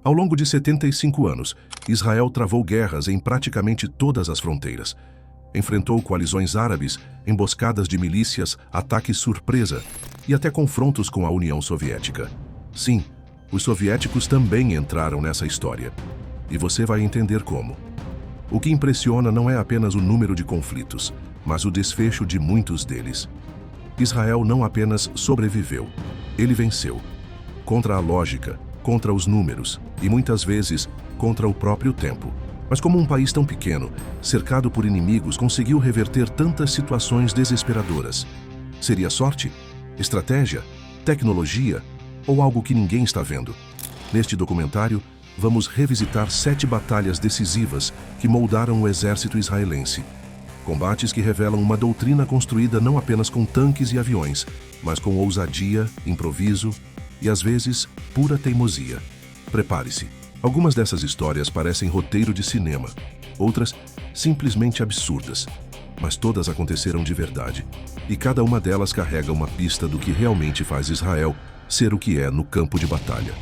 Ao longo de 75 anos, Israel travou guerras em praticamente todas as fronteiras. Enfrentou coalizões árabes, emboscadas de milícias, ataques surpresa e até confrontos com a União Soviética. Sim, os soviéticos também entraram nessa história. E você vai entender como. O que impressiona não é apenas o número de conflitos, mas o desfecho de muitos deles. Israel não apenas sobreviveu, ele venceu. Contra a lógica, contra os números e muitas vezes contra o próprio tempo. Mas como um país tão pequeno, cercado por inimigos, conseguiu reverter tantas situações desesperadoras? Seria sorte? Estratégia? Tecnologia? Ou algo que ninguém está vendo? Neste documentário, vamos revisitar 7 batalhas decisivas que moldaram o exército israelense. Combates que revelam uma doutrina construída não apenas com tanques e aviões, mas com ousadia, improviso e, às vezes, pura teimosia. Prepare-se. Algumas dessas histórias parecem roteiro de cinema, outras simplesmente absurdas, mas todas aconteceram de verdade, e cada uma delas carrega uma pista do que realmente faz Israel ser o que é no campo de batalha.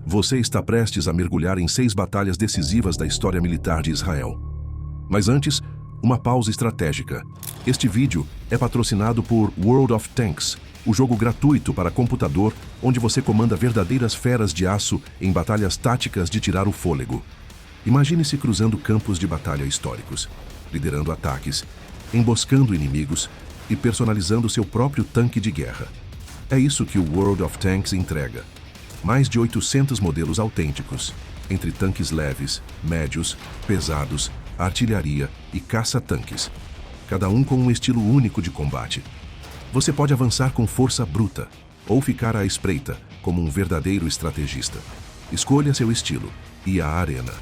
Você está prestes a mergulhar em 6 batalhas decisivas da história militar de Israel. Mas antes, uma pausa estratégica. Este vídeo é patrocinado por World of Tanks, o jogo gratuito para computador onde você comanda verdadeiras feras de aço em batalhas táticas de tirar o fôlego. Imagine-se cruzando campos de batalha históricos, liderando ataques, emboscando inimigos e personalizando seu próprio tanque de guerra. É isso que o World of Tanks entrega. Mais de 800 modelos autênticos, entre tanques leves, médios, pesados, artilharia e caça-tanques, cada um com um estilo único de combate. Você pode avançar com força bruta, ou ficar à espreita, como um verdadeiro estrategista. Escolha seu estilo e a arena.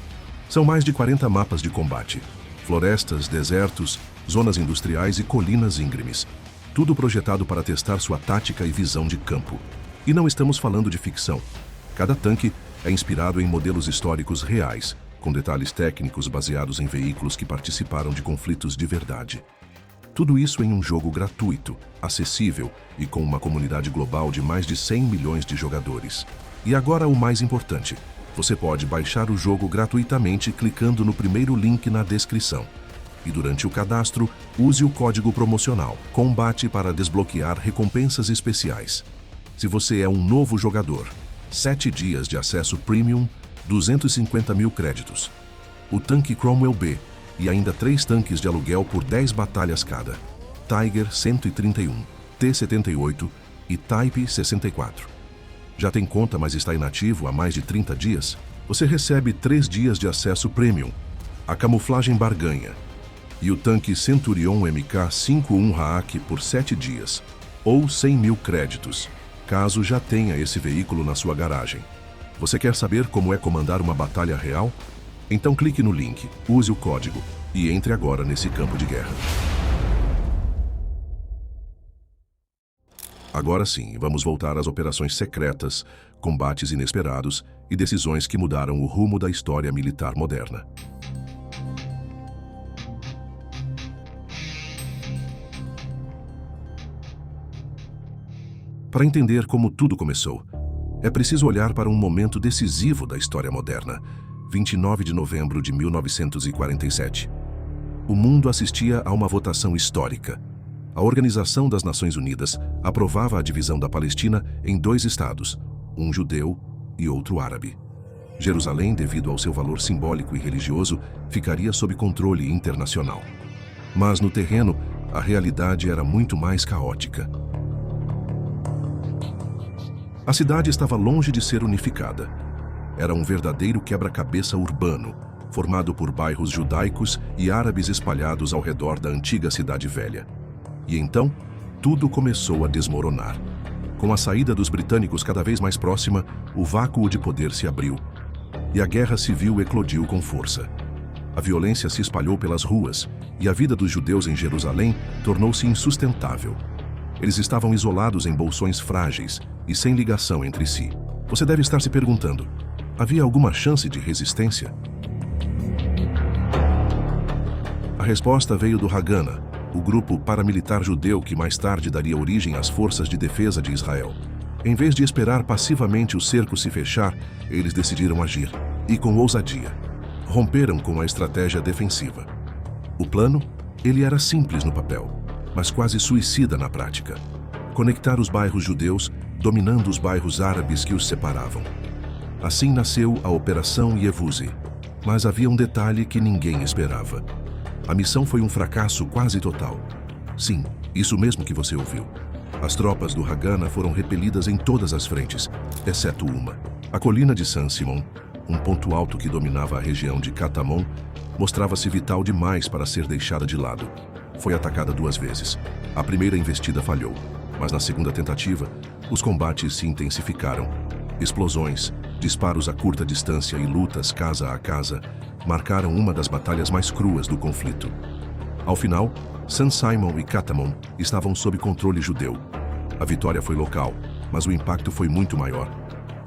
São mais de 40 mapas de combate, florestas, desertos, zonas industriais e colinas íngremes. Tudo projetado para testar sua tática e visão de campo. E não estamos falando de ficção. Cada tanque é inspirado em modelos históricos reais, com detalhes técnicos baseados em veículos que participaram de conflitos de verdade. Tudo isso em um jogo gratuito, acessível e com uma comunidade global de mais de 100 milhões de jogadores. E agora o mais importante, você pode baixar o jogo gratuitamente clicando no primeiro link na descrição. E durante o cadastro, use o código promocional COMBATE para desbloquear recompensas especiais. Se você é um novo jogador, 7 dias de acesso premium, 250 mil créditos. O tanque Cromwell B e ainda 3 tanques de aluguel por 10 batalhas cada. Tiger 131, T-78 e Type 64. Já tem conta, mas está inativo há mais de 30 dias? Você recebe 3 dias de acesso premium, a camuflagem barganha e o tanque Centurion MK-51 Haak por 7 dias, ou 100 mil créditos. Caso já tenha esse veículo na sua garagem. Você quer saber como é comandar uma batalha real? Então clique no link, use o código e entre agora nesse campo de guerra. Agora sim, vamos voltar às operações secretas, combates inesperados e decisões que mudaram o rumo da história militar moderna. Para entender como tudo começou, é preciso olhar para um momento decisivo da história moderna, 29 de novembro de 1947. O mundo assistia a uma votação histórica. A Organização das Nações Unidas aprovava a divisão da Palestina em 2 estados, um judeu e outro árabe. Jerusalém, devido ao seu valor simbólico e religioso, ficaria sob controle internacional. Mas no terreno, a realidade era muito mais caótica. A cidade estava longe de ser unificada. Era um verdadeiro quebra-cabeça urbano, formado por bairros judaicos e árabes espalhados ao redor da antiga cidade velha. E então, tudo começou a desmoronar. Com a saída dos britânicos cada vez mais próxima, o vácuo de poder se abriu. E a guerra civil eclodiu com força. A violência se espalhou pelas ruas, e a vida dos judeus em Jerusalém tornou-se insustentável. Eles estavam isolados em bolsões frágeis e sem ligação entre si. Você deve estar se perguntando, havia alguma chance de resistência? resposta veio do Haganah, o grupo paramilitar judeu que mais tarde daria origem às Forças de Defesa de Israel. Em vez de esperar passivamente o cerco se fechar, eles decidiram agir, e com ousadia. Romperam com a estratégia defensiva. O plano? Ele era simples no papel, mas quase suicida na prática. Conectar os bairros judeus, dominando os bairros árabes que os separavam. Assim nasceu a Operação Yevuse. Mas havia um detalhe que ninguém esperava. A missão foi um fracasso quase total. Sim, isso mesmo que você ouviu. As tropas do Haganah foram repelidas em todas as frentes, exceto uma. A colina de San Simon, um ponto alto que dominava a região de Katamon, mostrava-se vital demais para ser deixada de lado. Foi atacada 2 vezes. A primeira investida falhou, mas na segunda tentativa, os combates se intensificaram. Explosões, disparos a curta distância e lutas casa a casa marcaram uma das batalhas mais cruas do conflito. Ao final, San Simon e Katamon estavam sob controle judeu. A vitória foi local, mas o impacto foi muito maior.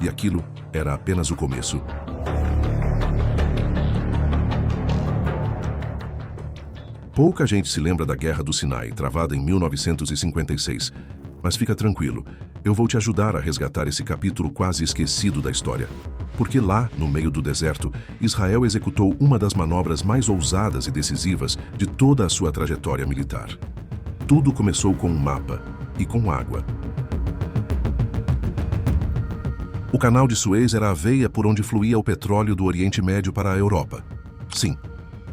E aquilo era apenas o começo. Pouca gente se lembra da Guerra do Sinai, travada em 1956. Mas fica tranquilo, eu vou te ajudar a resgatar esse capítulo quase esquecido da história. Porque lá, no meio do deserto, Israel executou uma das manobras mais ousadas e decisivas de toda a sua trajetória militar. Tudo começou com um mapa e com água. O canal de Suez era a veia por onde fluía o petróleo do Oriente Médio para a Europa. Sim,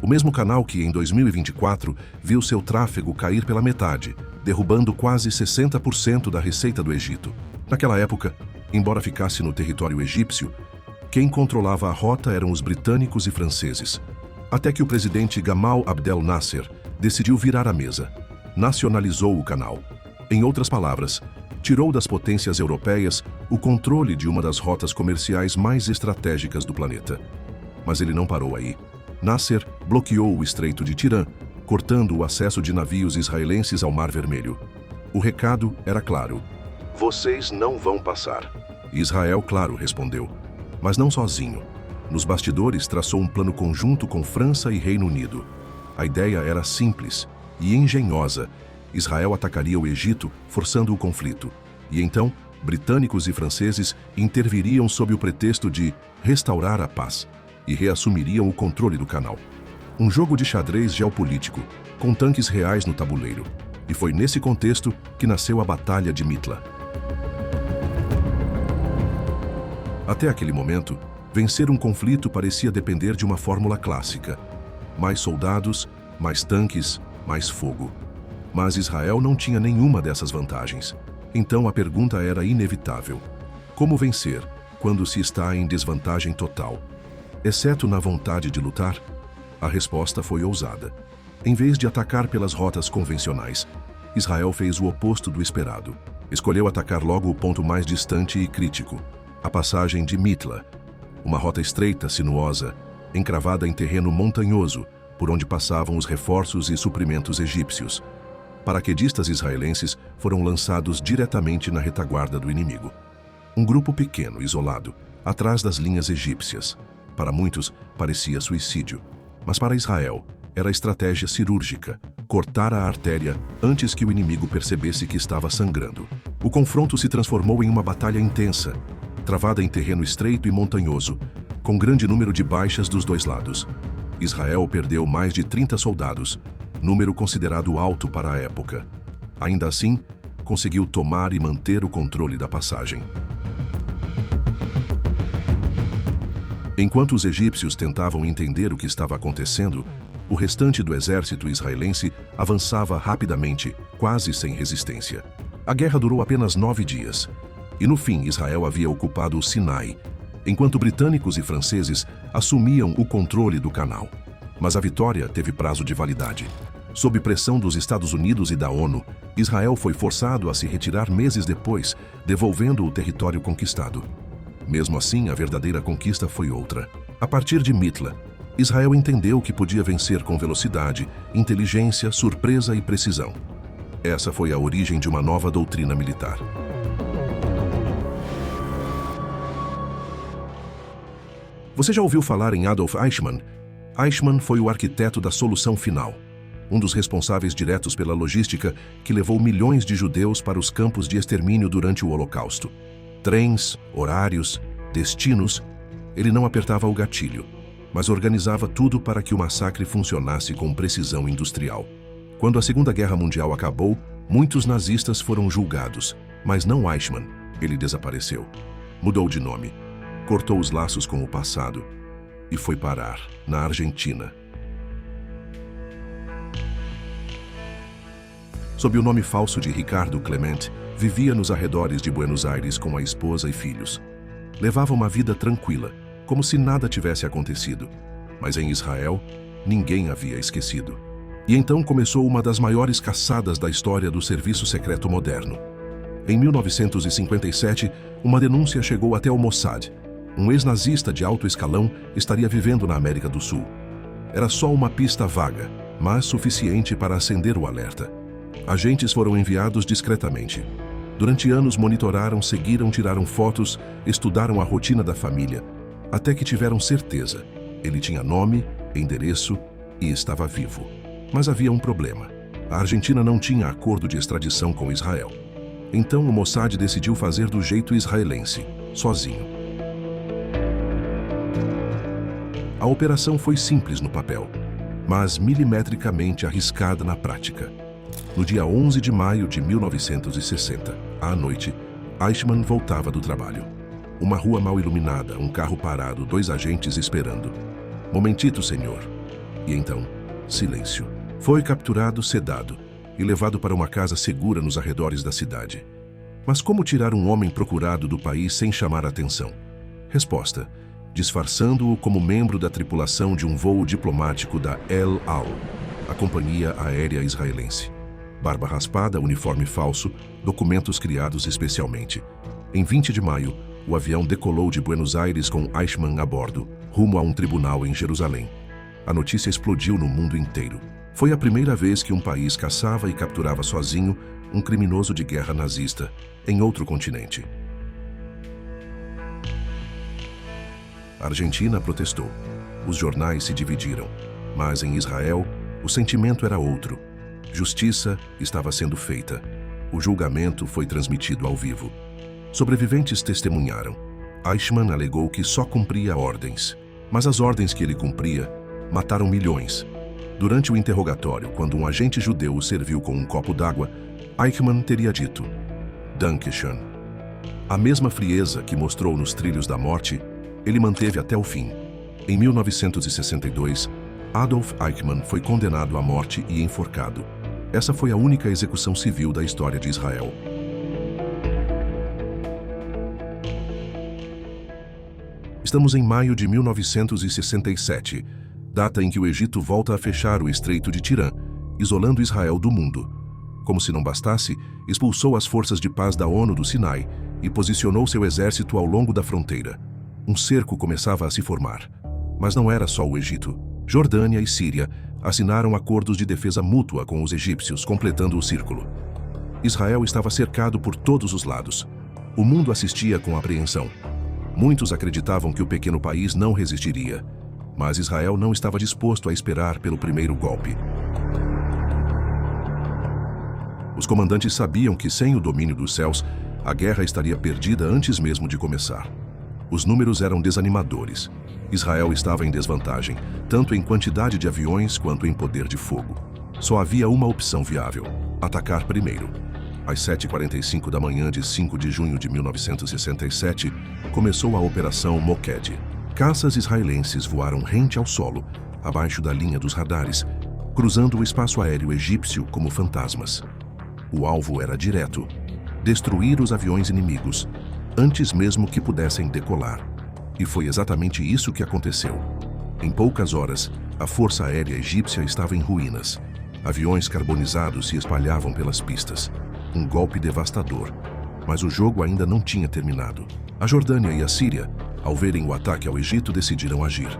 o mesmo canal que, em 2024, viu seu tráfego cair pela metade, derrubando quase 60% da receita do Egito. Naquela época, embora ficasse no território egípcio, quem controlava a rota eram os britânicos e franceses. Até que o presidente Gamal Abdel Nasser decidiu virar a mesa. Nacionalizou o canal. Em outras palavras, tirou das potências europeias o controle de uma das rotas comerciais mais estratégicas do planeta. Mas ele não parou aí. Nasser bloqueou o Estreito de Tirã, cortando o acesso de navios israelenses ao Mar Vermelho. O recado era claro: vocês não vão passar. Israel, claro, respondeu, mas não sozinho. Nos bastidores, traçou um plano conjunto com França e Reino Unido. A ideia era simples e engenhosa. Israel atacaria o Egito, forçando o conflito. E então, britânicos e franceses interviriam sob o pretexto de restaurar a paz e reassumiriam o controle do canal. Um jogo de xadrez geopolítico, com tanques reais no tabuleiro. E foi nesse contexto que nasceu a Batalha de Mitla. Até aquele momento, vencer um conflito parecia depender de uma fórmula clássica: mais soldados, mais tanques, mais fogo. Mas Israel não tinha nenhuma dessas vantagens. Então a pergunta era inevitável: como vencer quando se está em desvantagem total? Exceto na vontade de lutar? A resposta foi ousada. Em vez de atacar pelas rotas convencionais, Israel fez o oposto do esperado. Escolheu atacar logo o ponto mais distante e crítico: a passagem de Mitla, uma rota estreita, sinuosa, encravada em terreno montanhoso, por onde passavam os reforços e suprimentos egípcios. Paraquedistas israelenses foram lançados diretamente na retaguarda do inimigo. Um grupo pequeno, isolado, atrás das linhas egípcias. Para muitos, parecia suicídio. Mas para Israel, era estratégia cirúrgica: cortar a artéria antes que o inimigo percebesse que estava sangrando. O confronto se transformou em uma batalha intensa, travada em terreno estreito e montanhoso, com grande número de baixas dos dois lados. Israel perdeu mais de 30 soldados, número considerado alto para a época. Ainda assim, conseguiu tomar e manter o controle da passagem. Enquanto os egípcios tentavam entender o que estava acontecendo, o restante do exército israelense avançava rapidamente, quase sem resistência. A guerra durou apenas 9 dias. E no fim, Israel havia ocupado o Sinai, enquanto britânicos e franceses assumiam o controle do canal. Mas a vitória teve prazo de validade. Sob pressão dos Estados Unidos e da ONU, Israel foi forçado a se retirar meses depois, devolvendo o território conquistado. Mesmo assim, a verdadeira conquista foi outra. A partir de Mitla, Israel entendeu que podia vencer com velocidade, inteligência, surpresa e precisão. Essa foi a origem de uma nova doutrina militar. Você já ouviu falar em Adolf Eichmann? Eichmann foi o arquiteto da solução final. um dos responsáveis diretos pela logística que levou milhões de judeus para os campos de extermínio durante o Holocausto. Trens, horários, destinos, ele não apertava o gatilho, mas organizava tudo para que o massacre funcionasse com precisão industrial. Quando a Segunda Guerra Mundial acabou, muitos nazistas foram julgados, mas não Eichmann. Ele desapareceu. Mudou de nome, cortou os laços com o passado e foi parar na Argentina. Sob o nome falso de Ricardo Clemente, vivia nos arredores de Buenos Aires com a esposa e filhos. Levava uma vida tranquila, como se nada tivesse acontecido. Mas em Israel, ninguém havia esquecido. E então começou uma das maiores caçadas da história do serviço secreto moderno. Em 1957, uma denúncia chegou até o Mossad. Um ex-nazista de alto escalão estaria vivendo na América do Sul. Era só uma pista vaga, mas suficiente para acender o alerta. Agentes foram enviados discretamente. Durante anos monitoraram, seguiram, tiraram fotos, estudaram a rotina da família, até que tiveram certeza. Ele tinha nome, endereço e estava vivo. Mas havia um problema. A Argentina não tinha acordo de extradição com Israel. Então o Mossad decidiu fazer do jeito israelense, sozinho. A operação foi simples no papel, mas milimetricamente arriscada na prática. No dia 11 de maio de 1960, à noite, Eichmann voltava do trabalho. Uma rua mal iluminada, um carro parado, 2 agentes esperando. Momentito, senhor. E então, silêncio. Foi capturado, sedado e levado para uma casa segura nos arredores da cidade. Mas como tirar um homem procurado do país sem chamar atenção? Resposta: disfarçando-o como membro da tripulação de um voo diplomático da El Al, a companhia aérea israelense. Barba raspada, uniforme falso, documentos criados especialmente. Em 20 de maio, o avião decolou de Buenos Aires com Eichmann a bordo, rumo a um tribunal em Jerusalém. A notícia explodiu no mundo inteiro. Foi a primeira vez que um país caçava e capturava sozinho um criminoso de guerra nazista em outro continente. A Argentina protestou. Os jornais se dividiram. Mas em Israel, o sentimento era outro. Justiça estava sendo feita. O julgamento foi transmitido ao vivo. Sobreviventes testemunharam. Eichmann alegou que só cumpria ordens. Mas as ordens que ele cumpria mataram milhões. Durante o interrogatório, quando um agente judeu o serviu com um copo d'água, Eichmann teria dito: Dankeschön. A mesma frieza que mostrou nos trilhos da morte, ele manteve até o fim. Em 1962, Adolf Eichmann foi condenado à morte e enforcado. Essa foi a única execução civil da história de Israel. Estamos em maio de 1967, data em que o Egito volta a fechar o Estreito de Tirã, isolando Israel do mundo. Como se não bastasse, expulsou as forças de paz da ONU do Sinai e posicionou seu exército ao longo da fronteira. Um cerco começava a se formar. Mas não era só o Egito. Jordânia e Síria assinaram acordos de defesa mútua com os egípcios, completando o círculo. Israel estava cercado por todos os lados. O mundo assistia com apreensão. Muitos acreditavam que o pequeno país não resistiria, mas Israel não estava disposto a esperar pelo primeiro golpe. Os comandantes sabiam que sem o domínio dos céus, a guerra estaria perdida antes mesmo de começar. Os números eram desanimadores. Israel estava em desvantagem, tanto em quantidade de aviões quanto em poder de fogo. Só havia uma opção viável: atacar primeiro. Às 7h45 da manhã de 5 de junho de 1967, começou a Operação Moked. Caças israelenses voaram rente ao solo, abaixo da linha dos radares, cruzando o espaço aéreo egípcio como fantasmas. O alvo era direto: destruir os aviões inimigos, antes mesmo que pudessem decolar. E foi exatamente isso que aconteceu. Em poucas horas, a Força Aérea Egípcia estava em ruínas. Aviões carbonizados se espalhavam pelas pistas. Um golpe devastador. Mas o jogo ainda não tinha terminado. A Jordânia e a Síria, ao verem o ataque ao Egito, decidiram agir.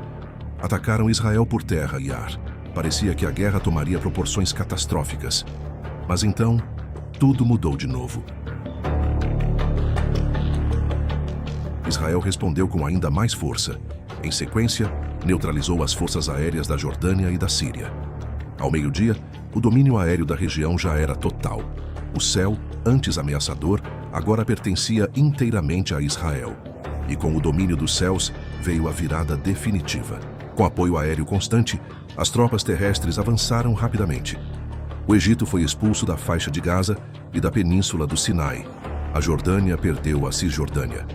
Atacaram Israel por terra e ar. Parecia que a guerra tomaria proporções catastróficas. Mas então, tudo mudou de novo. Israel respondeu com ainda mais força. Em sequência, neutralizou as forças aéreas da Jordânia e da Síria. Ao meio-dia, o domínio aéreo da região já era total. O céu, antes ameaçador, agora pertencia inteiramente a Israel. E com o domínio dos céus veio a virada definitiva. Com apoio aéreo constante, as tropas terrestres avançaram rapidamente. O Egito foi expulso da faixa de Gaza e da península do Sinai. A Jordânia perdeu a Cisjordânia.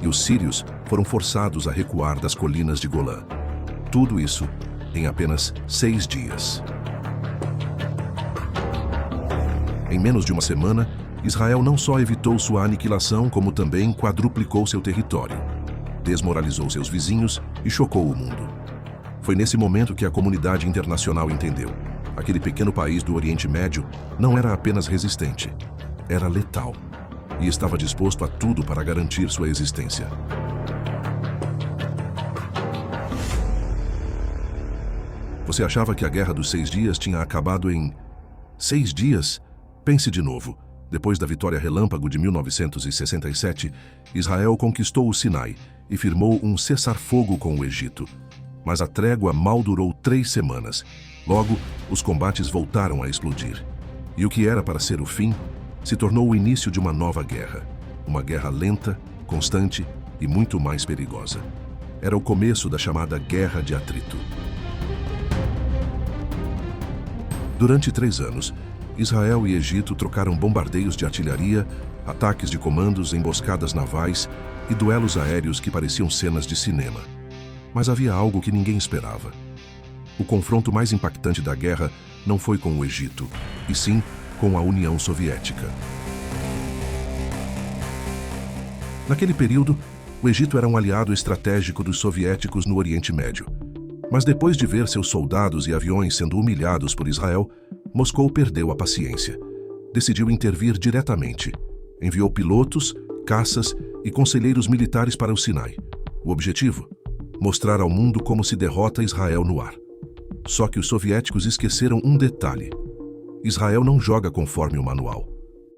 E os sírios foram forçados a recuar das colinas de Golã. Tudo isso em apenas 6 dias. Em menos de uma semana, Israel não só evitou sua aniquilação, como também quadruplicou seu território, desmoralizou seus vizinhos e chocou o mundo. Foi nesse momento que a comunidade internacional entendeu: aquele pequeno país do Oriente Médio não era apenas resistente, era letal, e estava disposto a tudo para garantir sua existência. Você achava que a Guerra dos 6 Dias tinha acabado em 6 dias? Pense de novo. Depois da vitória relâmpago de 1967, Israel conquistou o Sinai e firmou um cessar-fogo com o Egito. Mas a trégua mal durou 3 semanas. Logo, os combates voltaram a explodir. E o que era para ser o fim, se tornou o início de uma nova guerra. Uma guerra lenta, constante e muito mais perigosa. Era o começo da chamada Guerra de Atrito. Durante 3 anos, Israel e Egito trocaram bombardeios de artilharia, ataques de comandos, emboscadas navais e duelos aéreos que pareciam cenas de cinema. Mas havia algo que ninguém esperava. O confronto mais impactante da guerra não foi com o Egito, e sim com a União Soviética. Naquele período, o Egito era um aliado estratégico dos soviéticos no Oriente Médio. Mas depois de ver seus soldados e aviões sendo humilhados por Israel, Moscou perdeu a paciência. Decidiu intervir diretamente. Enviou pilotos, caças e conselheiros militares para o Sinai. O objetivo? Mostrar ao mundo como se derrota Israel no ar. Só que os soviéticos esqueceram um detalhe. Israel não joga conforme o manual.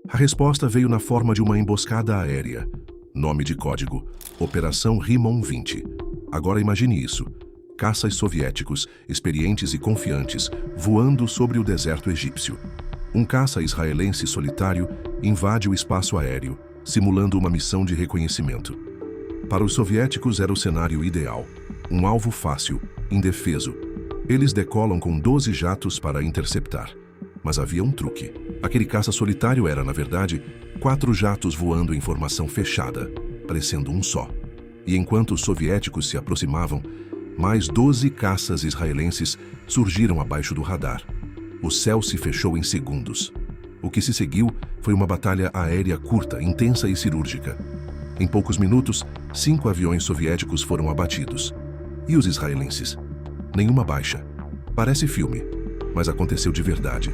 A resposta veio na forma de uma emboscada aérea. Nome de código: Operação Rimon 20. Agora imagine isso. Caças soviéticos, experientes e confiantes, voando sobre o deserto egípcio. Um caça israelense solitário invade o espaço aéreo, simulando uma missão de reconhecimento. Para os soviéticos era o cenário ideal. Um alvo fácil, indefeso. Eles decolam com 12 jatos para interceptar. Mas havia um truque. Aquele caça solitário era, na verdade, 4 jatos voando em formação fechada, parecendo um só. E enquanto os soviéticos se aproximavam, mais 12 caças israelenses surgiram abaixo do radar. O céu se fechou em segundos. O que se seguiu foi uma batalha aérea curta, intensa e cirúrgica. Em poucos minutos, 5 aviões soviéticos foram abatidos. E os israelenses? Nenhuma baixa. Parece filme, mas aconteceu de verdade.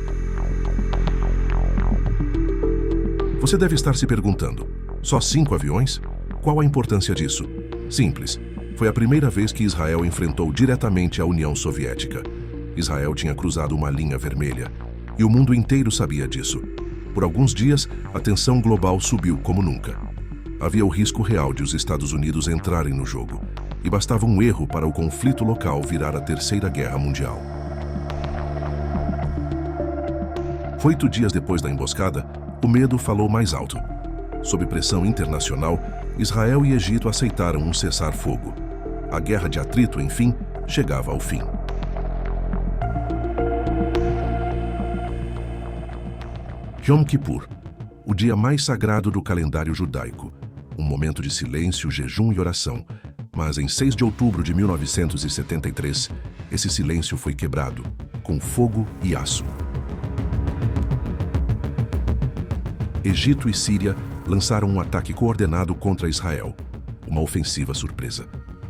Você deve estar se perguntando: só 5 aviões? Qual a importância disso? Simples. Foi a primeira vez que Israel enfrentou diretamente a União Soviética. Israel tinha cruzado uma linha vermelha, e o mundo inteiro sabia disso. Por alguns dias, a tensão global subiu como nunca. Havia o risco real de os Estados Unidos entrarem no jogo, e bastava um erro para o conflito local virar a Terceira Guerra Mundial. 8 dias depois da emboscada, o medo falou mais alto. Sob pressão internacional, Israel e Egito aceitaram um cessar-fogo. A Guerra de Atrito, enfim, chegava ao fim. Yom Kippur, o dia mais sagrado do calendário judaico. Um momento de silêncio, jejum e oração. Mas em 6 de outubro de 1973, esse silêncio foi quebrado, com fogo e aço. Egito e Síria lançaram um ataque coordenado contra Israel, uma ofensiva surpresa.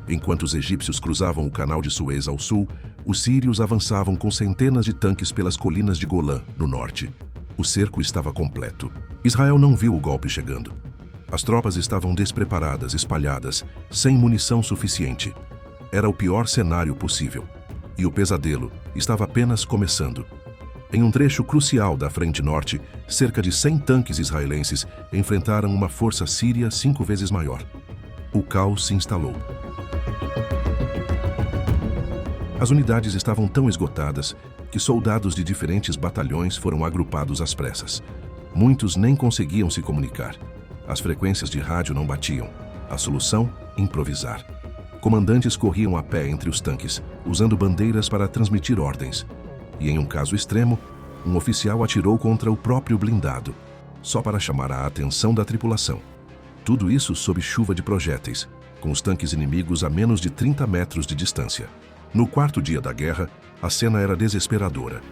Enquanto os egípcios cruzavam o canal de Suez ao sul, os sírios avançavam com centenas de tanques pelas colinas de Golã, no norte. O cerco estava completo. Israel não viu o golpe chegando. As tropas estavam despreparadas, espalhadas, sem munição suficiente. Era o pior cenário possível. E o pesadelo estava apenas começando. Em um trecho crucial da frente norte, cerca de 100 tanques israelenses enfrentaram uma força síria 5 vezes maior. O caos se instalou. As unidades estavam tão esgotadas que soldados de diferentes batalhões foram agrupados às pressas. Muitos nem conseguiam se comunicar. As frequências de rádio não batiam. A solução? Improvisar. Comandantes corriam a pé entre os tanques, usando bandeiras para transmitir ordens. E em um caso extremo, um oficial atirou contra o próprio blindado, só para chamar a atenção da tripulação. Tudo isso sob chuva de projéteis, com os tanques inimigos a menos de 30 metros de distância. No quarto dia da guerra, a cena era desesperadora.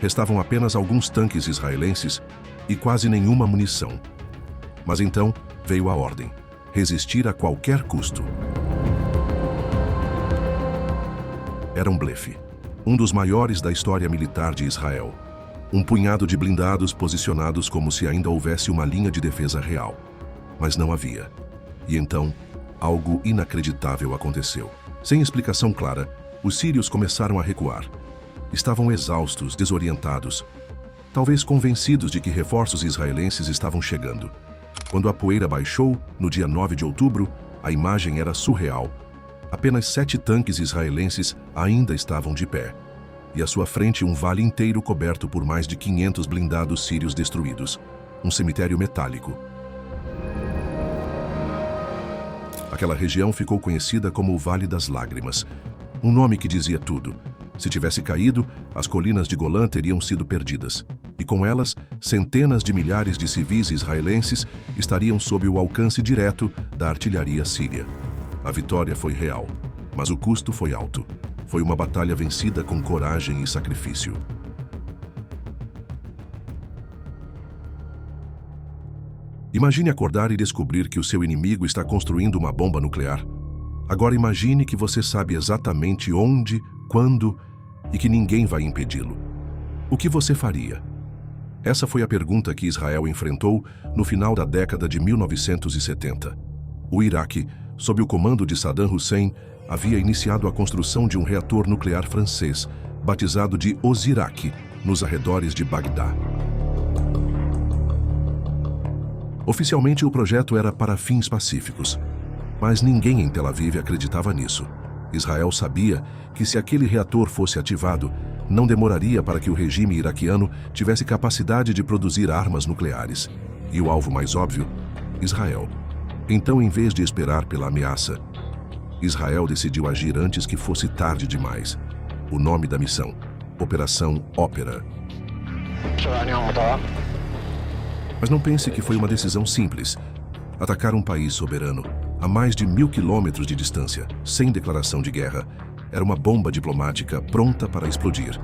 Restavam apenas alguns tanques israelenses e quase nenhuma munição. Mas então veio a ordem: resistir a qualquer custo. Era um blefe, um dos maiores da história militar de Israel. Um punhado de blindados posicionados como se ainda houvesse uma linha de defesa real. Mas não havia. E então, algo inacreditável aconteceu. Sem explicação clara, os sírios começaram a recuar. Estavam exaustos, desorientados, talvez convencidos de que reforços israelenses estavam chegando. Quando a poeira baixou, no dia 9 de outubro, a imagem era surreal. Apenas 7 tanques israelenses ainda estavam de pé. E à sua frente um vale inteiro coberto por mais de 500 blindados sírios destruídos. Um cemitério metálico. Aquela região ficou conhecida como o Vale das Lágrimas. Um nome que dizia tudo. Se tivesse caído, as colinas de Golã teriam sido perdidas. E com elas, centenas de milhares de civis israelenses estariam sob o alcance direto da artilharia síria. A vitória foi real, mas o custo foi alto. Foi uma batalha vencida com coragem e sacrifício. Imagine acordar e descobrir que o seu inimigo está construindo uma bomba nuclear. Agora imagine que você sabe exatamente onde, quando e que ninguém vai impedi-lo. O que você faria? Essa foi a pergunta que Israel enfrentou no final da década de 1970. O Iraque, sob o comando de Saddam Hussein, havia iniciado a construção de um reator nuclear francês, batizado de Osirak, nos arredores de Bagdá. Oficialmente, o projeto era para fins pacíficos, mas ninguém em Tel Aviv acreditava nisso. Israel sabia que se aquele reator fosse ativado, não demoraria para que o regime iraquiano tivesse capacidade de produzir armas nucleares. E o alvo mais óbvio? Israel. Então, em vez de esperar pela ameaça, Israel decidiu agir antes que fosse tarde demais. O nome da missão: Operação Ópera. Mas não pense que foi uma decisão simples. Atacar um país soberano, a mais de 1000 quilômetros de distância, sem declaração de guerra, era uma bomba diplomática pronta para explodir.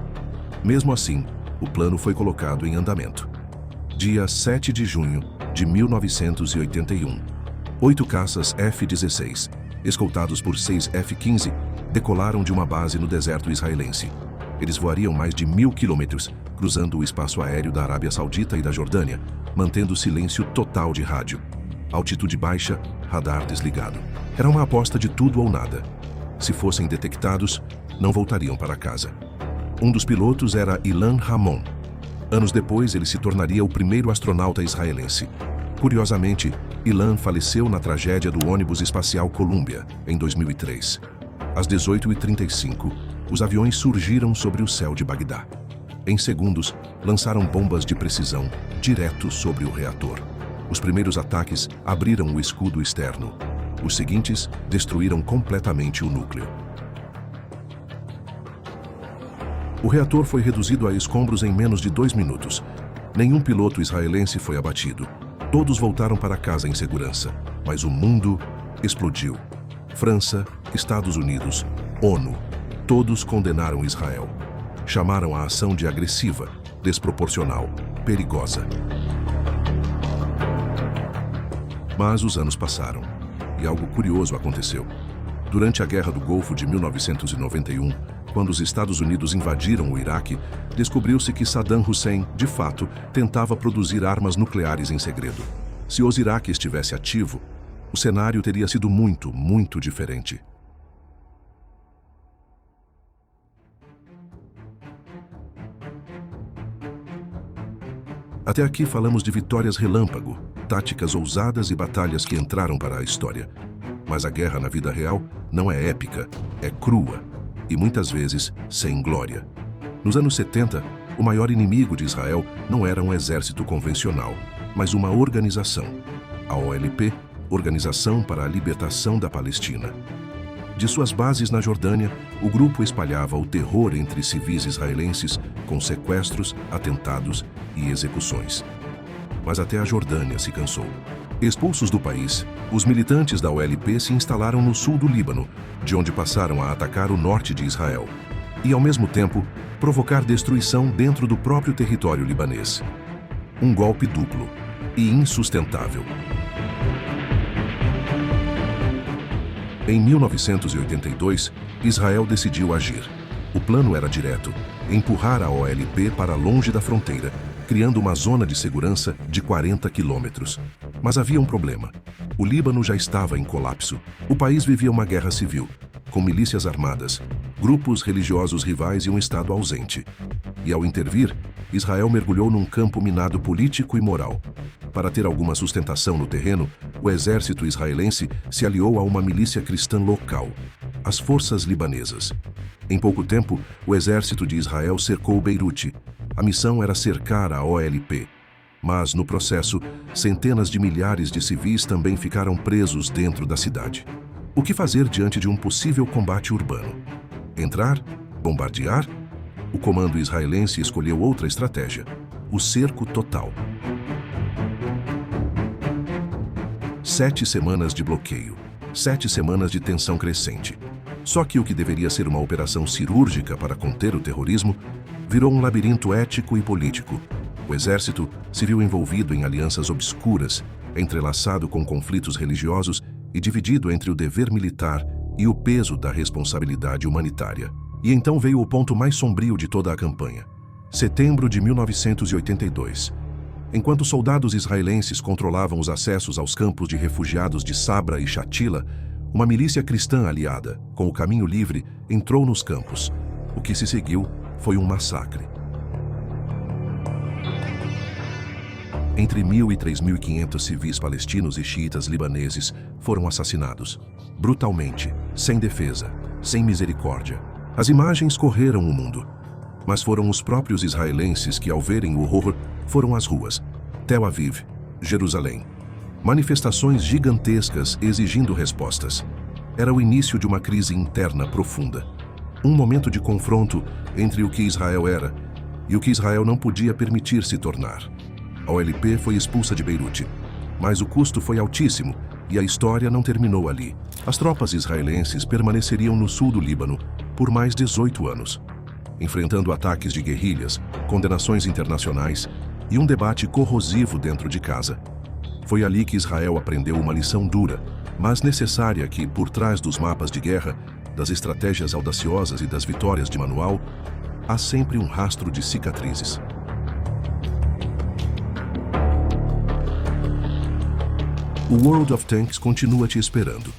Mesmo assim, o plano foi colocado em andamento. Dia 7 de junho de 1981, 8 caças F-16, escoltados por 6 F-15, decolaram de uma base no deserto israelense. Eles voariam mais de 1000 quilômetros, cruzando o espaço aéreo da Arábia Saudita e da Jordânia, mantendo silêncio total de rádio. Altitude baixa, radar desligado. Era uma aposta de tudo ou nada. Se fossem detectados, não voltariam para casa. Um dos pilotos era Ilan Ramon. Anos depois, ele se tornaria o primeiro astronauta israelense. Curiosamente, Ilan faleceu na tragédia do ônibus espacial Columbia, em 2003. Às 18h35, os aviões surgiram sobre o céu de Bagdá. Em segundos, lançaram bombas de precisão direto sobre o reator. Os primeiros ataques abriram o escudo externo. Os seguintes destruíram completamente o núcleo. O reator foi reduzido a escombros em menos de 2 minutos. Nenhum piloto israelense foi abatido. Todos voltaram para casa em segurança. Mas o mundo explodiu. França, Estados Unidos, ONU, todos condenaram Israel. Chamaram a ação de agressiva, desproporcional, perigosa. Mas os anos passaram, e algo curioso aconteceu. Durante a Guerra do Golfo de 1991, quando os Estados Unidos invadiram o Iraque, descobriu-se que Saddam Hussein, de fato, tentava produzir armas nucleares em segredo. Se o Iraque estivesse ativo, o cenário teria sido muito, muito diferente. Até aqui falamos de vitórias relâmpago, táticas ousadas e batalhas que entraram para a história. Mas a guerra na vida real não é épica, é crua. e muitas vezes sem glória. Nos anos 70, o maior inimigo de Israel não era um exército convencional, mas uma organização, a OLP, Organização para a Libertação da Palestina. De suas bases na Jordânia, o grupo espalhava o terror entre civis israelenses com sequestros, atentados e execuções. Mas até a Jordânia se cansou. Expulsos do país, os militantes da OLP se instalaram no sul do Líbano, de onde passaram a atacar o norte de Israel, e ao mesmo tempo provocar destruição dentro do próprio território libanês. Um golpe duplo e insustentável. Em 1982, Israel decidiu agir. O plano era direto: empurrar a OLP para longe da fronteira, criando uma zona de segurança de 40 quilômetros. Mas havia um problema. O Líbano já estava em colapso. O país vivia uma guerra civil, com milícias armadas, grupos religiosos rivais e um Estado ausente. E ao intervir, Israel mergulhou num campo minado político e moral. Para ter alguma sustentação no terreno, o exército israelense se aliou a uma milícia cristã local, as Forças Libanesas. Em pouco tempo, o exército de Israel cercou Beirute. A missão era cercar a OLP. Mas, no processo, centenas de milhares de civis também ficaram presos dentro da cidade. O que fazer diante de um possível combate urbano? Entrar? Bombardear? O comando israelense escolheu outra estratégia: o cerco total. 7 semanas de bloqueio, 7 semanas de tensão crescente. Só que o que deveria ser uma operação cirúrgica para conter o terrorismo virou um labirinto ético e político. O exército se viu envolvido em alianças obscuras, entrelaçado com conflitos religiosos e dividido entre o dever militar e o peso da responsabilidade humanitária. E então veio o ponto mais sombrio de toda a campanha. Setembro de 1982. Enquanto soldados israelenses controlavam os acessos aos campos de refugiados de Sabra e Shatila, uma milícia cristã aliada, com o caminho livre, entrou nos campos. O que se seguiu foi um massacre. Entre 1.000 e 3.500 civis palestinos e xiitas libaneses foram assassinados, brutalmente, sem defesa, sem misericórdia. As imagens correram o mundo, mas foram os próprios israelenses que, ao verem o horror, foram às ruas. Tel Aviv, Jerusalém. Manifestações gigantescas exigindo respostas. Era o início de uma crise interna profunda. Um momento de confronto entre o que Israel era e o que Israel não podia permitir se tornar. A OLP foi expulsa de Beirute, mas o custo foi altíssimo e a história não terminou ali. As tropas israelenses permaneceriam no sul do Líbano por mais 18 anos, enfrentando ataques de guerrilhas, condenações internacionais e um debate corrosivo dentro de casa. Foi ali que Israel aprendeu uma lição dura, mas necessária, que, por trás dos mapas de guerra, das estratégias audaciosas e das vitórias de manual, há sempre um rastro de cicatrizes. O World of Tanks continua te esperando.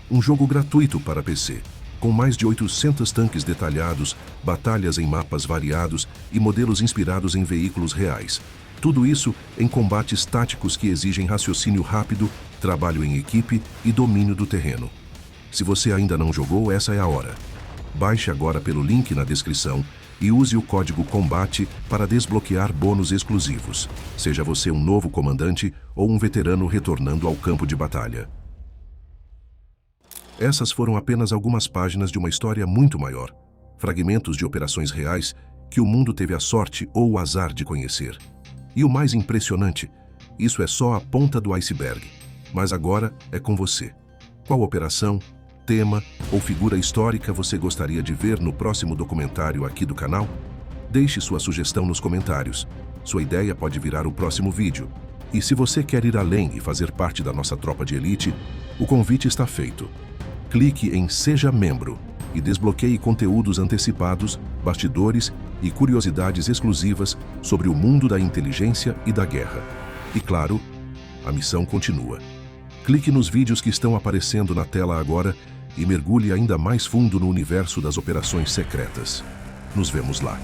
Um jogo gratuito para PC, com mais de 800 tanques detalhados, batalhas em mapas variados e modelos inspirados em veículos reais. Tudo isso em combates táticos que exigem raciocínio rápido, trabalho em equipe e domínio do terreno. Se você ainda não jogou, essa é a hora. Baixe agora pelo link na descrição e use o código COMBATE para desbloquear bônus exclusivos, seja você um novo comandante ou um veterano retornando ao campo de batalha. Essas foram apenas algumas páginas de uma história muito maior, fragmentos de operações reais que o mundo teve a sorte ou o azar de conhecer. E o mais impressionante, isso é só a ponta do iceberg, mas agora é com você. Qual operação, tema ou figura histórica você gostaria de ver no próximo documentário aqui do canal? Deixe sua sugestão nos comentários. Sua ideia pode virar o próximo vídeo. E se você quer ir além e fazer parte da nossa tropa de elite, o convite está feito. Clique em Seja Membro e desbloqueie conteúdos antecipados, bastidores e curiosidades exclusivas sobre o mundo da inteligência e da guerra. E claro, a missão continua. Clique nos vídeos que estão aparecendo na tela agora e mergulhe ainda mais fundo no universo das operações secretas. Nos vemos lá.